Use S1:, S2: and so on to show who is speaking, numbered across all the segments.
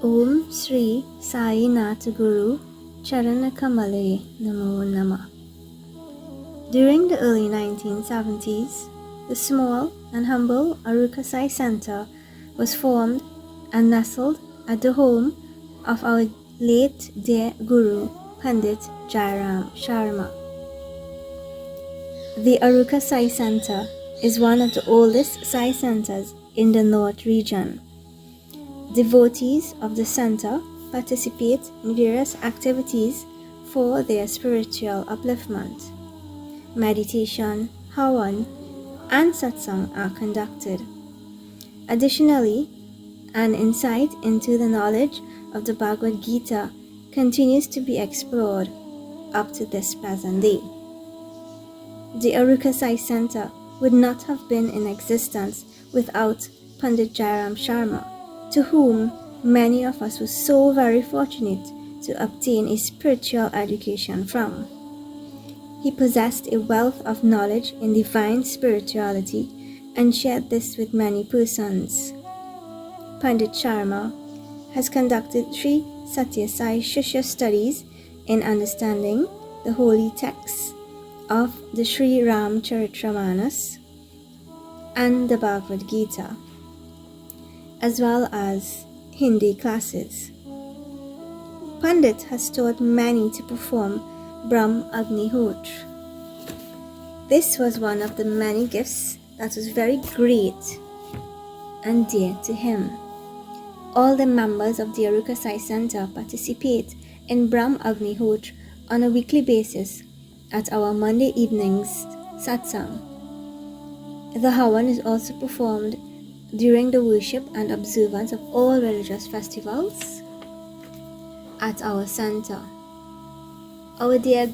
S1: Om Sri Sai Nath Guru Charana Kamale Namo Nama. During the early 1970s, the small and humble Arouca Sai Center was formed and nestled at the home of our late dear Guru Pandit Jairam Sharma. The Arouca Sai Center is one of the oldest Sai centers in the North region. Devotees of the center participate in various activities for their spiritual upliftment. Meditation, hawan, and satsang are conducted. Additionally, an insight into the knowledge of the Bhagavad Gita continues to be explored up to this present day. The Arouca Sai Center would not have been in existence without Pandit Jairam Sharma, to whom many of us were so very fortunate to obtain a spiritual education from. He possessed a wealth of knowledge in divine spirituality and shared this with many persons. Pandit Sharma has conducted 3 Satya Sai Shishya studies in understanding the holy texts of the Sri Ram Charitramanas and the Bhagavad Gita, as well as Hindi classes. Pandit has taught many to perform Brahm Agnihotra. This was one of the many gifts that was very great and dear to him. All the members of the Arouca Sai Center participate in Brahm Agnihotra on a weekly basis at our Monday evenings satsang. The hawan is also performed during the worship and observance of all religious festivals at our center. Our dear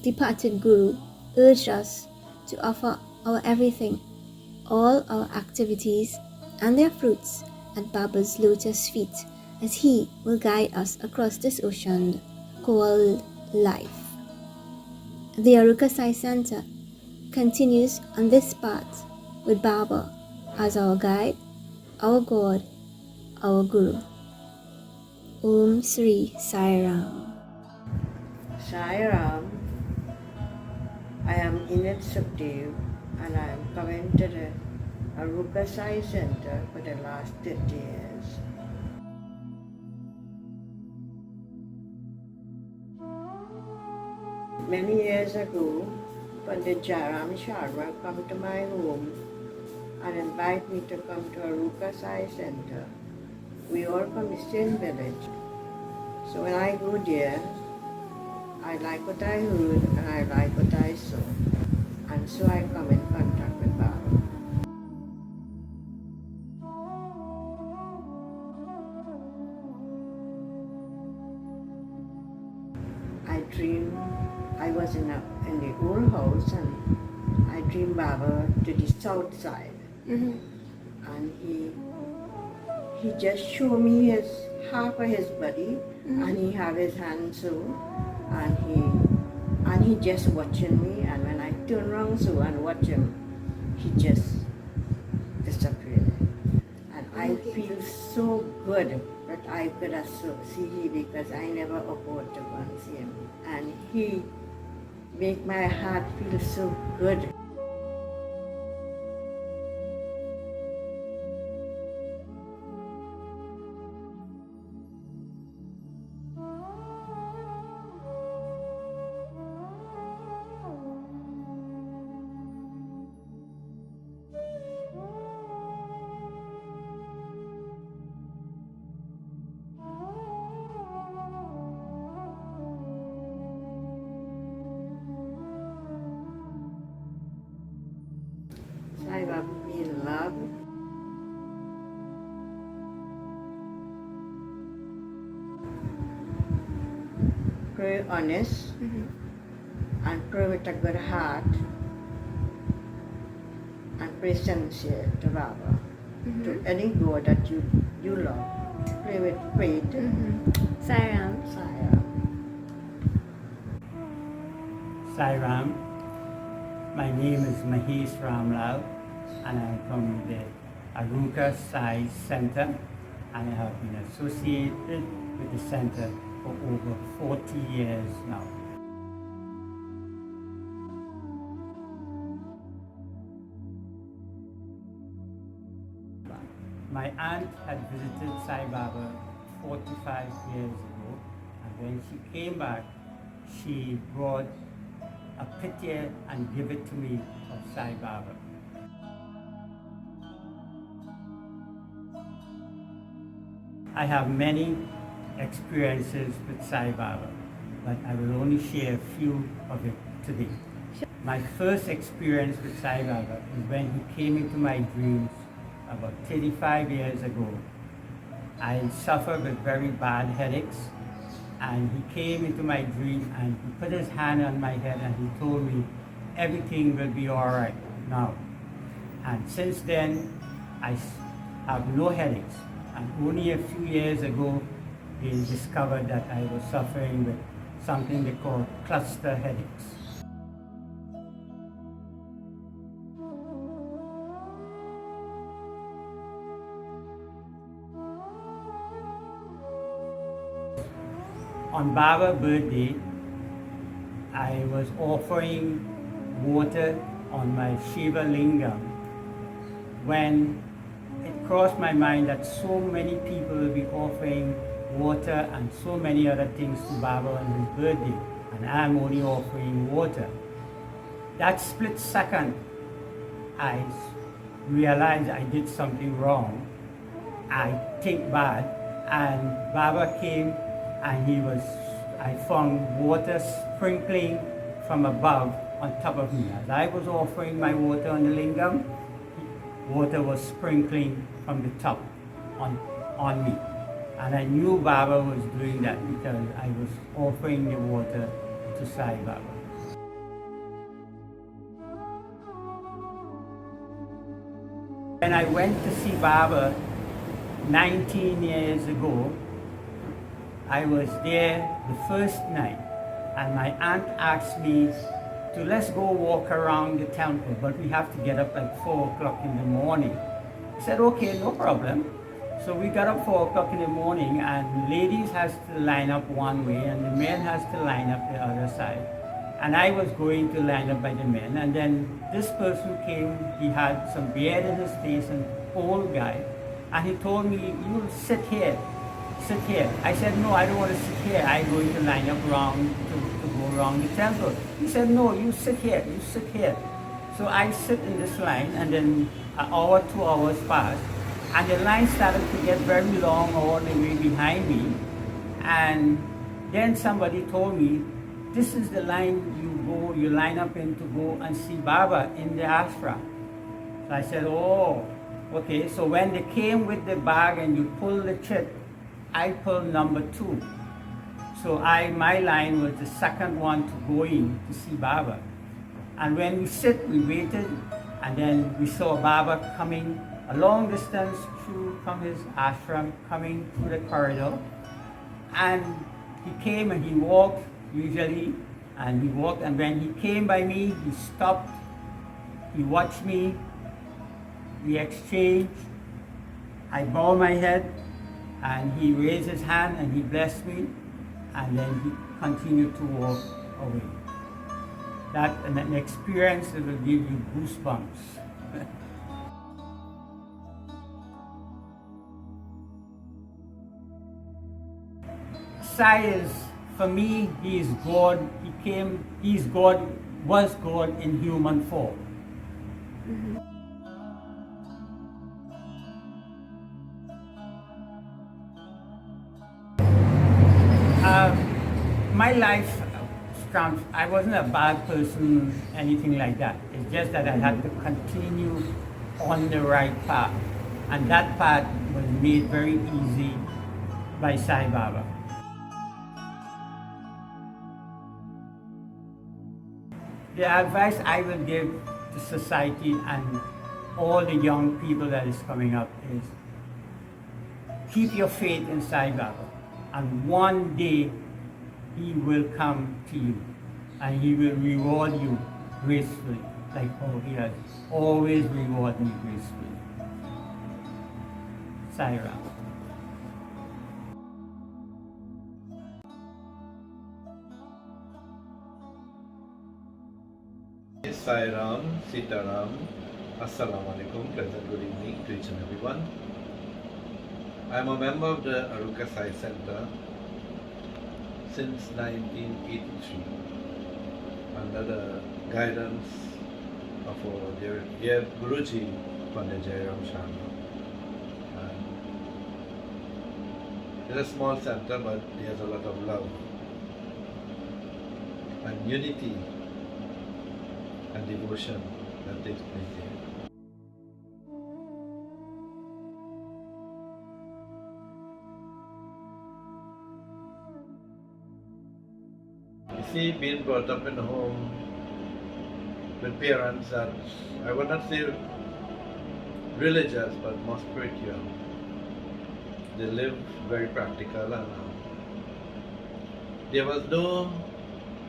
S1: departed Guru urged us to offer our everything, all our activities and their fruits at Baba's lotus feet, as he will guide us across this ocean called life. The Arouca Sai Center continues on this path with Baba as our guide, our God, our Guru. Om Sri Sai Ram.
S2: Sai Ram, I am Init Sukhdev and I am coming to the Arouca Sai Center for the last 30 years. Many years ago, Pandit Jairam Sharma come to my home and invite me to come to Arouca Sai Center. We all from the same village. So when I go there, I like what I heard and I like what I saw. And so I come in contact with Baba. I dreamed I was in the old house and I dreamed Baba to the south side. And he just showed me half of his body and he had his hand so and he just watching me, and when I turn around so and watch him, he just disappeared. And I feel so good that I could have see him because I never afford to go and see him. And he make my heart feel so good. Sai Baba be in love. Pray honest and pray with a good heart and pray sincere to Baba, to any God that you love. Pray with faith.
S1: Sai Ram.
S2: Sai Ram.
S3: Sai Ram. My name is Mahesh Ramlal and I'm from the Arouca Sai Center and I have been associated with the center for over 40 years now. My aunt had visited Sai Baba 45 years ago, and when she came back, she brought a picture and gave it to me of Sai Baba. I have many experiences with Sai Baba, but I will only share a few of it today. My first experience with Sai Baba is when he came into my dreams about 35 years ago. I suffered with very bad headaches, and he came into my dream and he put his hand on my head and he told me everything will be all right now. And since then, I have no headaches. And only a few years ago, they discovered that I was suffering with something they call cluster headaches. On Baba's birthday, I was offering water on my Shiva Lingam when it crossed my mind that so many people will be offering water and so many other things to Baba on his birthday, and I'm only offering water. That split second, I realized I did something wrong. I think bad, and Baba came and I found water sprinkling from above on top of me. As I was offering my water on the lingam, water was sprinkling from the top on me. And I knew Baba was doing that because I was offering the water to Sai Baba. When I went to see Baba 19 years ago, I was there the first night, and my aunt asked me to let's go walk around the temple, but we have to get up like 4 o'clock in the morning. I said, okay, no problem. So we got up 4 o'clock in the morning, and ladies has to line up one way and the men has to line up the other side. And I was going to line up by the men, and then this person came, he had some beard in his face, an old guy, and he told me, you sit here. Sit here. I said, no, I don't want to sit here. I'm going to line up around to go around the temple. He said, no, you sit here. You sit here. So I sit in this line, and then an hour, 2 hours passed, and the line started to get very long all the way behind me. And then somebody told me, this is the line you line up in to go and see Baba in the ashram. So I said, oh, okay. So when they came with the bag and you pull the chit, I pulled number 2. So my line was the second one to go in to see Baba. And when we sit, we waited, and then we saw Baba coming a long distance through from his ashram, coming through the corridor. And he came and he walked usually, and he walked, and when he came by me, he stopped, he watched me, we exchanged, I bowed my head, and he raised his hand and he blessed me, and then he continued to walk away. That an experience that will give you goosebumps. Sai is, for me, he is God. He's God, was God in human form. Mm-hmm. My life, I wasn't a bad person, anything like that. It's just that I had to continue on the right path. And that path was made very easy by Sai Baba. The advice I will give to society and all the young people that is coming up is keep your faith in Sai Baba. And one day, he will come to you and he will reward you gracefully, like how he has always rewarded me gracefully. Sai Ram.
S4: Sai Ram, Sita Ram, Assalamu alaikum, pleasant good evening to each and everyone. I am a member of the Arouca Sai Center since 1983 under the guidance of our dear Guruji, Pandit Jairam Sharma. It's a small center, but there's a lot of love and unity and devotion that takes place here. You see, being brought up in a home with parents that I would not say religious, but more spiritual. They lived very practical, and there was no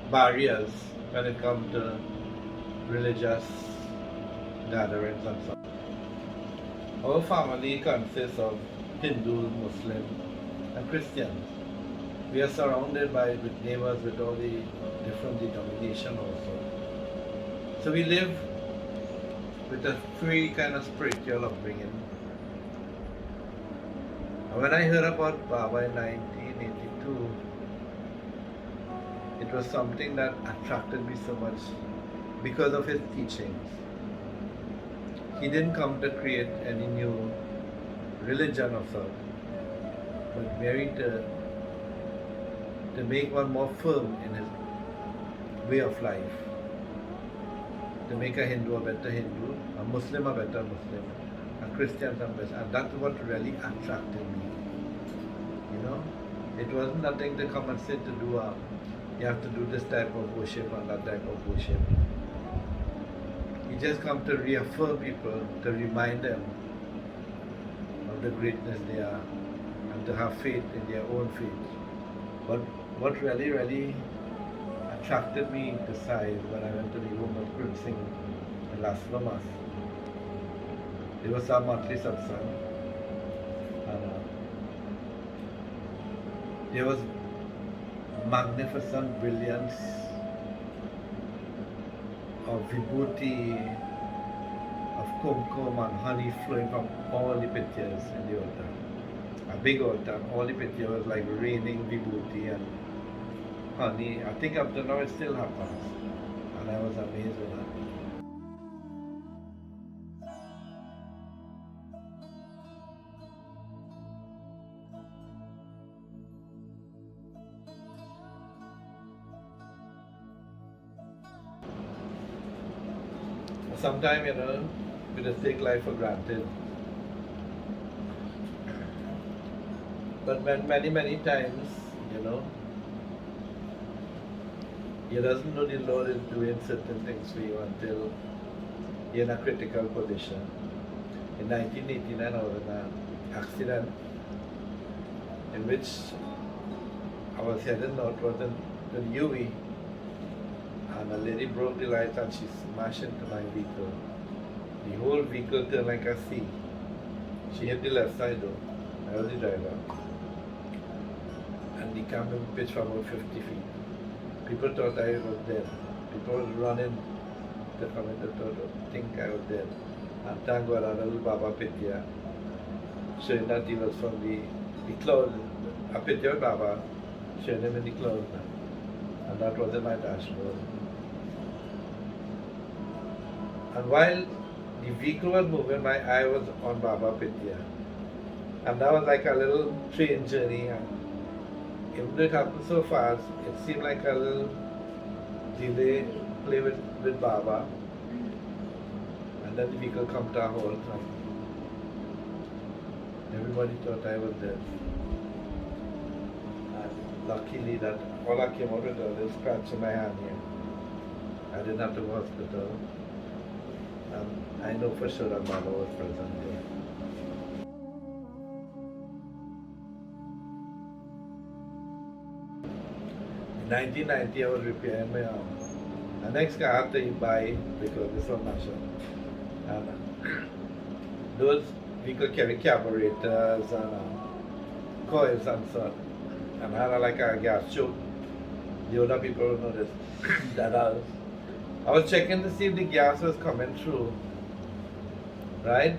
S4: barriers when it comes to religious gatherings and so on. Our family consists of Hindus, Muslims, and Christians. We are surrounded with neighbors with all the different denominations also. So we live with a free kind of spiritual upbringing. And when I heard about Baba in 1982, it was something that attracted me so much because of his teachings. He didn't come to create any new religion or so, but merely to make one more firm in his way of life. To make a Hindu a better Hindu, a Muslim a better Muslim, a Christian a better, and that's what really attracted me. You know, it wasn't nothing to come and say to do you have to do this type of worship and that type of worship. He just come to reaffirm people, to remind them of the greatness they are, and to have faith in their own faith. But what really, really attracted me to Sai when I went to the home of Prince Singh in Las Lomas. There was a monthly satsang, and there was magnificent brilliance of vibhuti, of kumkum and honey flowing from all the pictures in the altar. A big altar, all the pictures was like raining vibhuti and honey. I think up to now it still happens, and I was amazed with that. Sometimes, we just take life for granted. But many, many times, you doesn't know the Lord is doing certain things for you until you're in a critical position. In 1989, I was in an accident in which I was heading northward to the UE, and a lady broke the lights and she smashed into my vehicle. The whole vehicle turned like a C. She hit the left side though. I was the driver. And the cabin pitched for about 50 feet. People thought I was dead. People was running to come in to think I was dead. And thank God, a little Baba Pitya showing that he was from the clouds. A picture of Baba showing him in the clouds now. And that was in my dashboard. And while the vehicle was moving, my eye was on Baba Pitya. And that was like a little train journey. And even though it happened so fast, it seemed like a little delay play with Baba. And then the vehicle come to a halt. And everybody thought I was dead. And luckily that all I came out with was a little scratch in my hand here. I didn't have to go to hospital. And I know for sure that Baba was present there. In 1990, I was repairing my arm. The next car I had to buy because this was national. And those vehicles carry carburetors and coils and so on. And I had like a gas choke. The other people know this. That house. I was checking to see if the gas was coming through, right?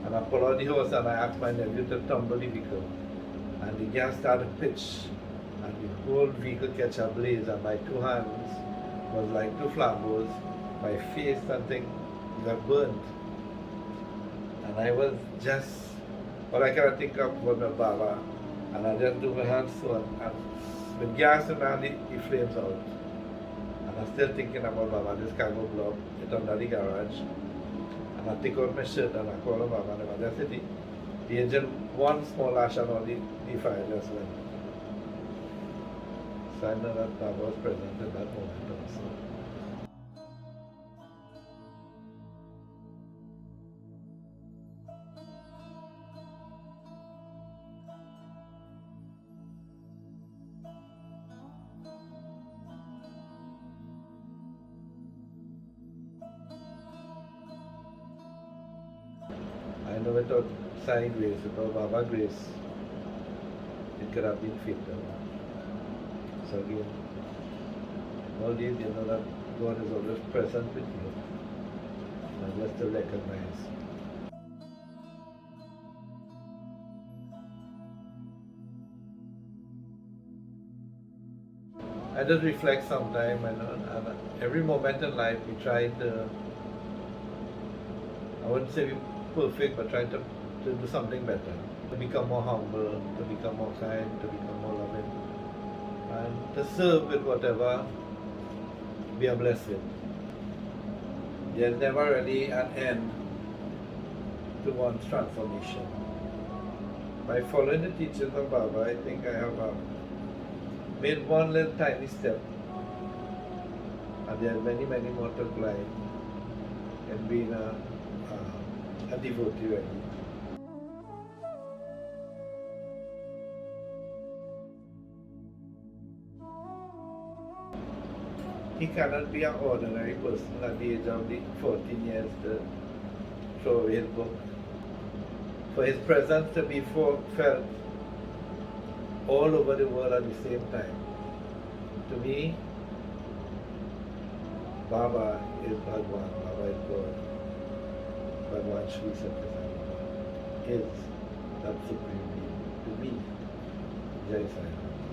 S4: And I pulled out the hose and I asked my nephew to tumble the vehicle. And the gas started to pitch. And the whole vehicle catch a blaze, and my two hands was like two flambeaus. My face and thing got burnt. And I was just, all I can think of was my Baba. And I just do my hands so, and with gas and all the flames out. And I'm still thinking about Baba, this car go blow up, it under the garage. And I take out my shirt and I call him Baba, and I just said the engine, one small lash and all the fire just went. So I know that Baba was present in that moment also. I know without sideways, without Baba grace, it could have been fatal. So again, all these, you know that God is always present with you. And just to recognize. I just reflect sometime, and every moment in life we try to, I wouldn't say be perfect, but try to do something better. To become more humble, to become more kind, to become more loving. And to serve with whatever we are blessed with. There's never really an end to one's transformation. By following the teachings of Baba, I think I have made one little tiny step, and there are many, many more to climb in being a devotee really. He cannot be an ordinary person at the age of the 14 years to throw away his book. For his presence to be felt all over the world at the same time. To me, Baba is Bhagwan, Baba is God. Bhagwan Sri Satyasai is that supreme being. To me, Jai Sai Ram.